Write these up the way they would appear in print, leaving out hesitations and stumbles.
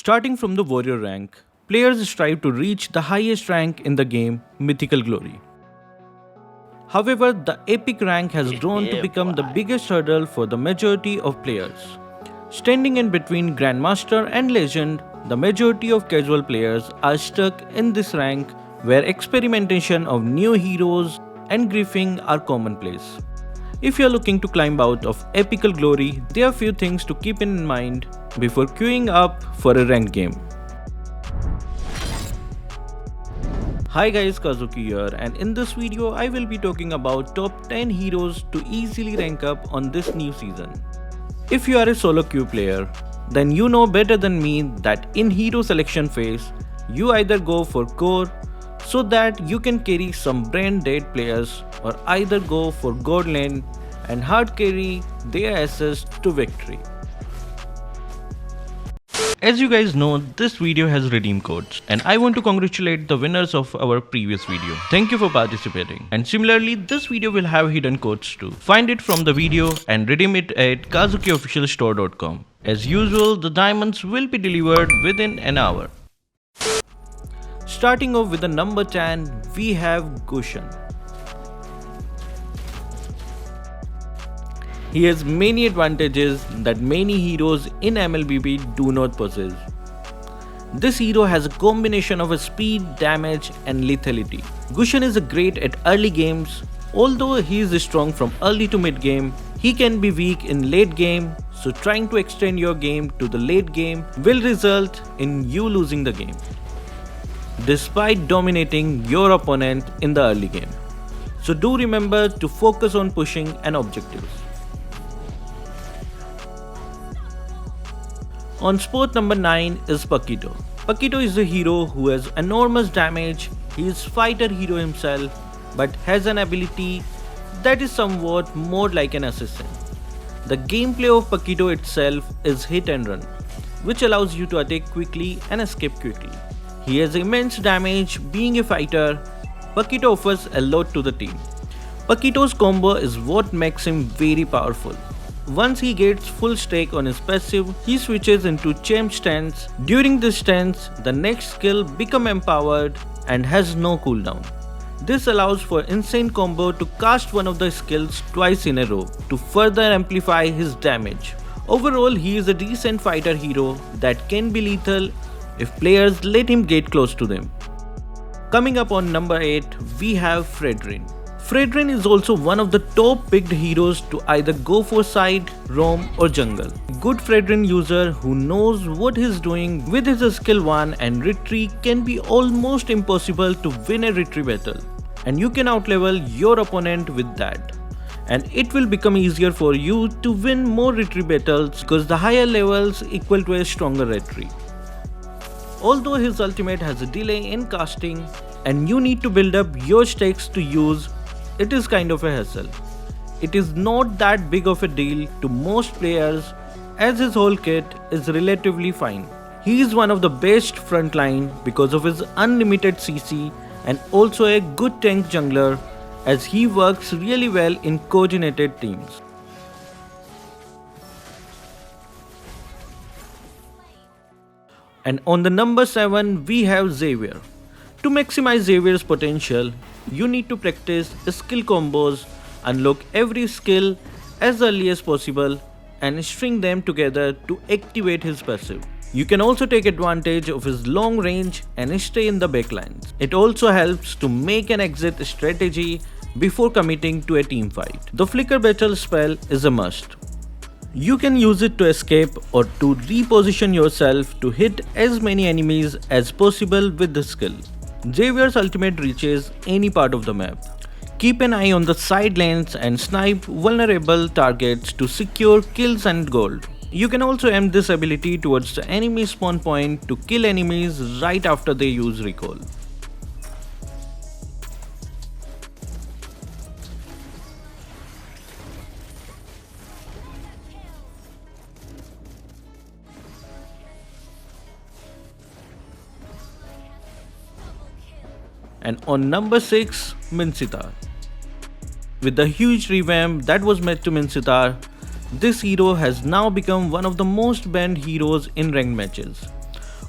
Starting from the warrior rank, players strive to reach the highest rank in the game, Mythical Glory. However, the epic rank has grown to become the biggest hurdle for the majority of players. Standing in between Grandmaster and Legend, the majority of casual players are stuck in this rank where experimentation of new heroes and griefing are commonplace. If you are looking to climb out of epical glory, there are few things to keep in mind before queuing up for a ranked game. Hi guys, Kazuki here, and in this video I will be talking about top 10 heroes to easily rank up on this new season. If you are a solo queue player, then you know better than me that in hero selection phase, you either go for core so that you can carry some brain dead players, or either go for gold lane and hard carry their assets to victory. As you guys know, this video has redeem codes and I want to congratulate the winners of our previous video. Thank you for participating. And similarly, this video will have hidden codes too. Find it from the video and redeem it at Kazukiofficialstore.com. As usual, the diamonds will be delivered within an hour. Starting off with the number 10, we have Gushan. He has many advantages that many heroes in mlbb do not possess. This hero has a combination of speed, damage and lethality. Gushan is great at early games. Although he is strong from early to mid game, he can be weak in late game, so trying to extend your game to the late game will result in you losing the game, despite dominating your opponent in the early game. So do remember to focus on pushing and objectives. On spot number 9 is Paquito. Paquito is a hero who has enormous damage. He is fighter hero himself, but has an ability that is somewhat more like an assassin. The gameplay of Paquito itself is hit and run, which allows you to attack quickly and escape quickly. He has immense damage. Being a fighter, Paquito offers a lot to the team. Paquito's combo is what makes him very powerful. Once he gets full stack on his passive, he switches into champ stance. During this stance, the next skill becomes empowered and has no cooldown. This allows for insane combo to cast one of the skills twice in a row to further amplify his damage. Overall, he is a decent fighter hero that can be lethal if players let him get close to them. Coming up on number 8, we have frederain. Frederain is also one of the top picked heroes to either go for side, roam or jungle. A good frederain user who knows what he's doing with his skill 1 and retreat can be almost impossible to win a retreat battle, and you can outlevel your opponent with that. And it will become easier for you to win more retreat battles because the higher levels equal to a stronger retreat. Although his ultimate has a delay in casting and you need to build up your stacks to use, it is kind of a hassle. It is not that big of a deal to most players as his whole kit is relatively fine. He is one of the best frontline because of his unlimited CC and also a good tank jungler as he works really well in coordinated teams. And on the number 7, we have Xavier. To maximize Xavier's potential, you need to practice skill combos, unlock every skill as early as possible and string them together to activate his passive. You can also take advantage of his long range and stay in the backlines. It also helps to make an exit strategy before committing to a team fight. The flicker battle spell is a must. You can use it to escape or to reposition yourself to hit as many enemies as possible with the skill. Xavier's ultimate reaches any part of the map. Keep an eye on the side lanes and snipe vulnerable targets to secure kills and gold. You can also aim this ability towards the enemy spawn point to kill enemies right after they use recall. And on number 6, Sitar. With the huge revamp that was made to Sitar, this hero has now become one of the most banned heroes in ranked matches.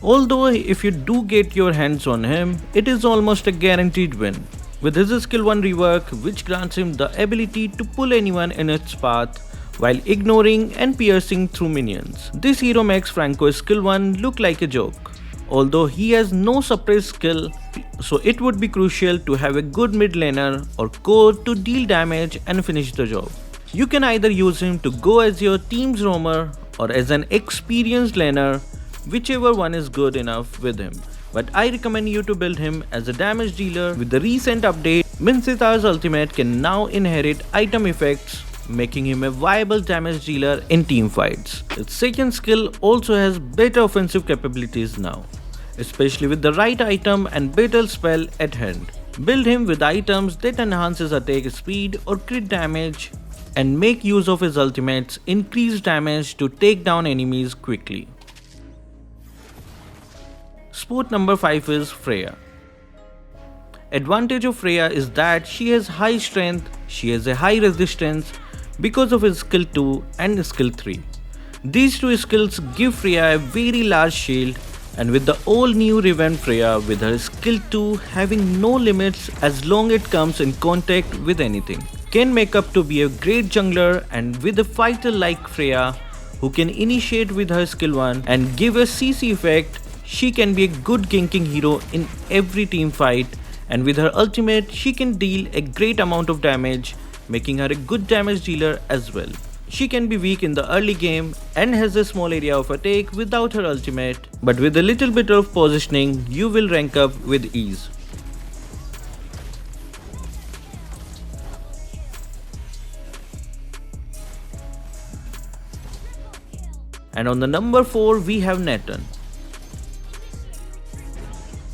Although if you do get your hands on him, it is almost a guaranteed win. With his skill 1 rework, which grants him the ability to pull anyone in its path while ignoring and piercing through minions. This hero makes Franco's skill 1 look like a joke. Although he has no suppressed skill, so it would be crucial to have a good mid laner or core to deal damage and finish the job. You can either use him to go as your team's roamer or as an experienced laner, whichever one is good enough with him. But I recommend you to build him as a damage dealer. With the recent update, Sitar's ultimate can now inherit item effects, making him a viable damage dealer in team fights. Its second skill also has better offensive capabilities now, especially with the right item and better spell at hand. Build him with items that enhance his attack speed or crit damage, and make use of his ultimate's increased damage to take down enemies quickly. Sport number 5 is Freya. Advantage of Freya is that she has high strength, she has a high resistance because of his skill 2 and skill 3. These two skills give Freya a very large shield, and with the all new revamped Freya with her skill 2 having no limits as long it comes in contact with anything, can make up to be a great jungler. And with a fighter like Freya who can initiate with her skill 1 and give a CC effect, she can be a good ganking hero in every team fight, and with her ultimate she can deal a great amount of damage, making her a good damage dealer as well. She can be weak in the early game and has a small area of attack without her ultimate, but with a little bit of positioning you will rank up with ease. And on the number 4 we have Nathan.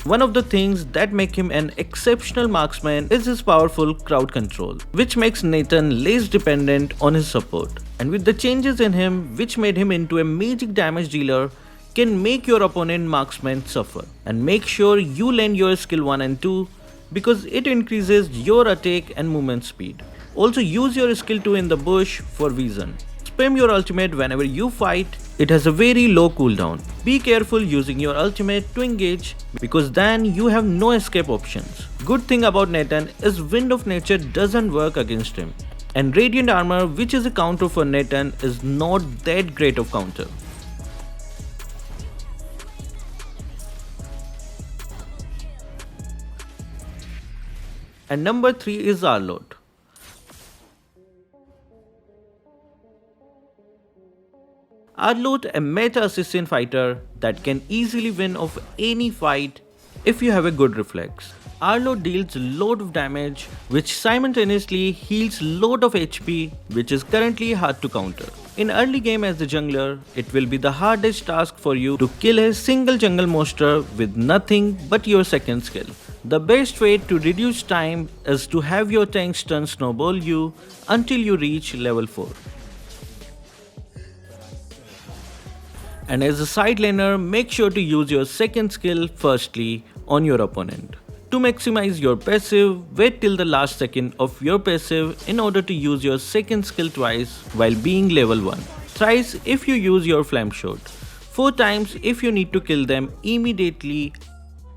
One of the things that make him an exceptional marksman is his powerful crowd control, which makes Nathan less dependent on his support. And with the changes in him, which made him into a magic damage dealer, can make your opponent marksman suffer. And make sure you land your skill 1 and 2 because it increases your attack and movement speed. Also use your skill 2 in the bush for vision. Spam your ultimate whenever you fight. It has a very low cooldown. Be careful using your ultimate to engage because then you have no escape options. Good thing about Nathan is Wind of Nature doesn't work against him, and Radiant Armor, which is a counter for Nathan, is not that great of counter. And number 3 is Arlo. Arlo, a meta assassin fighter that can easily win of any fight if you have a good reflex. Arlo deals lot of damage which simultaneously heals lot of HP, which is currently hard to counter. In early game as a jungler, it will be the hardest task for you to kill a single jungle monster with nothing but your second skill. The best way to reduce time is to have your tank stun snowball you until you reach level 4. And as a side laner, make sure to use your second skill firstly on your opponent. To maximize your passive, wait till the last second of your passive in order to use your second skill twice while being level 1. Thrice if you use your flame shot. 4 times if you need to kill them immediately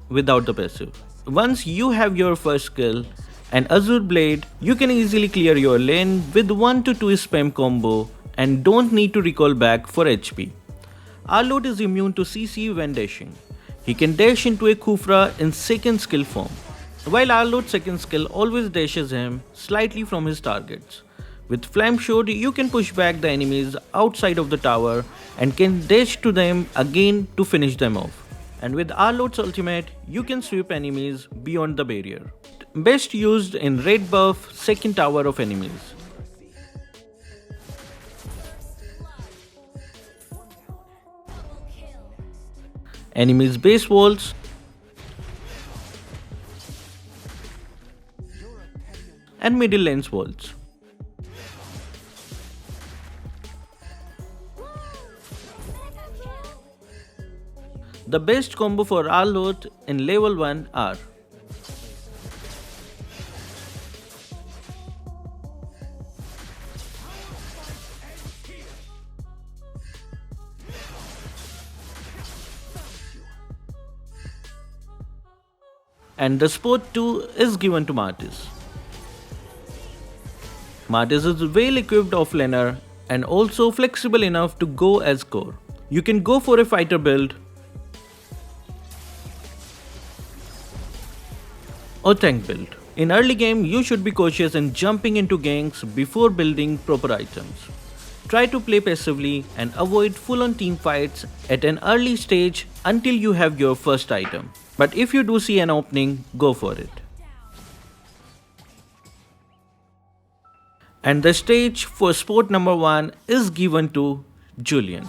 without the passive. Once you have your first skill and Azure Blade, you can easily clear your lane with 1 to 2 spam combo and don't need to recall back for HP. Arlo is immune to CC when dashing. He can dash into a Khufra in second skill form. While Arlo's second skill always dashes him slightly from his targets. With Flame Shot, you can push back the enemies outside of the tower and can dash to them again to finish them off. And with Arlo's ultimate, you can sweep enemies beyond the barrier. Best used in red buff second tower of enemies. Enemies base walls, and middle lanes walls. The best combo for Arlo in level 1 are and the support 2 is given to Martis. Martis is well equipped offlaner and also flexible enough to go as core. You can go for a fighter build or tank build. In early game, you should be cautious in jumping into ganks before building proper items. Try to play passively and avoid full-on team fights at an early stage until you have your first item. But if you do see an opening, go for it. And the stage for sport number 1 is given to Julian.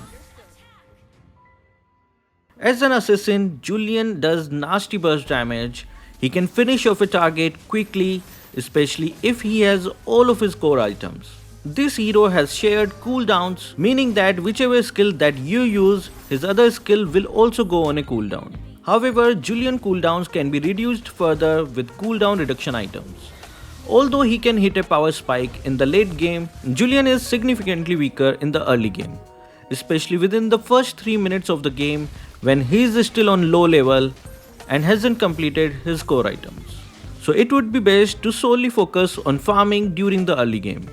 As an assassin, Julian does nasty burst damage. He can finish off a target quickly, especially if he has all of his core items. This hero has shared cooldowns, meaning that whichever skill that you use, his other skill will also go on a cooldown. However, Julian cooldowns can be reduced further with cooldown reduction items. Although he can hit a power spike in the late game, Julian is significantly weaker in the early game, especially within the first 3 minutes of the game when he is still on low level and hasn't completed his core items. So it would be best to solely focus on farming during the early game.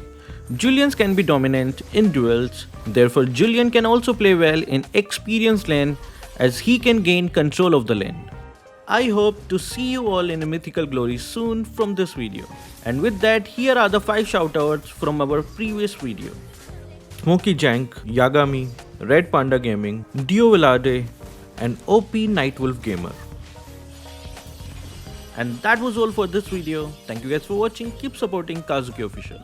Julians can be dominant in duels, therefore Julian can also play well in experienced lane as he can gain control of the lane. I hope to see you all in a mythical glory soon from this video. And with that, here are the 5 shoutouts from our previous video. Smoky Jank, Yagami, Red Panda Gaming, Dio Velade and OP Nightwolf Gamer. And that was all for this video. Thank you guys for watching. Keep supporting Kazuki Official.